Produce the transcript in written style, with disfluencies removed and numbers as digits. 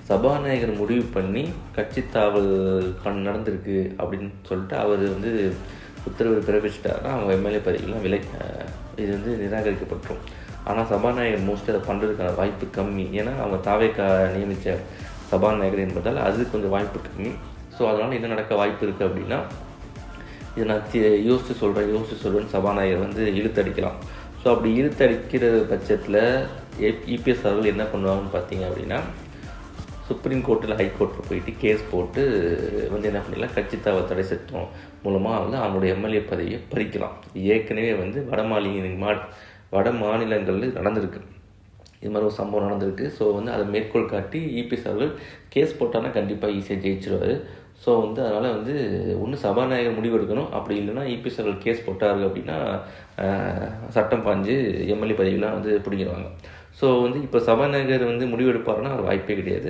சபாநாயகர் முடிவு பண்ணி கட்சி தாவல் நடந்திருக்கு அப்படின்னு சொல்லிட்டு அவர் வந்து உத்தரவு பிறப்பிச்சிட்டாருன்னா அவங்க எம்எல்ஏ பதவிகள்லாம் இது வந்து நிராகரிக்கப்பட்டுரும். ஆனால் சபாநாயகர் மோஸ்ட்லி அதை பண்ணுறதுக்கான வாய்ப்பு கம்மி. ஏன்னா அவங்க தாவேக்கா நியமித்த சபாநாயகர் என்பதால் அது கொஞ்சம் வாய்ப்பு கம்மி. ஸோ அதனால் என்ன நடக்க வாய்ப்பு இருக்குது அப்படின்னா, இதை நான் யோசித்து சொல்கிறேன் சபாநாயகர் வந்து இழுத்தடிக்கலாம். ஸோ அப்படி இழுத்தடிக்கிற பட்சத்தில் இபிஎஸ் அவர்கள் என்ன பண்ணுவாங்கன்னு பார்த்தீங்க அப்படின்னா, சுப்ரீம் கோர்ட்டில் ஹைகோர்ட்டில் போயிட்டு கேஸ் போட்டு வந்து என்ன பண்ணிடலாம், கட்சி தாவல் தடை சட்டம் மூலமாக வந்து அவனுடைய எம்எல்ஏ பதவியை பறிக்கலாம். ஏற்கனவே வந்து வட மாநிலங்களில் நடந்திருக்கு, இது மாதிரி ஒரு சம்பவம் நடந்திருக்கு. ஸோ வந்து அதை மேற்கோள் காட்டி இபிஎஸ் அவர்கள் கேஸ் போட்டான்னா கண்டிப்பாக ஈஸியாக ஜெயிச்சிருவார். ஸோ வந்து அதனால் வந்து ஒன்று சபாநாயகர் முடிவெடுக்கணும், அப்படி இல்லைன்னா இபிஎஸ் அவர்கள் கேஸ் போட்டார்கள் அப்படின்னா சட்டம் பாஞ்சு எம்எல்ஏ பதவியெலாம் வந்து பிடிக்கிறாங்க. ஸோ வந்து இப்போ சபாநாயகர் வந்து முடிவெடுப்பாருன்னா அது வாய்ப்பே கிடையாது.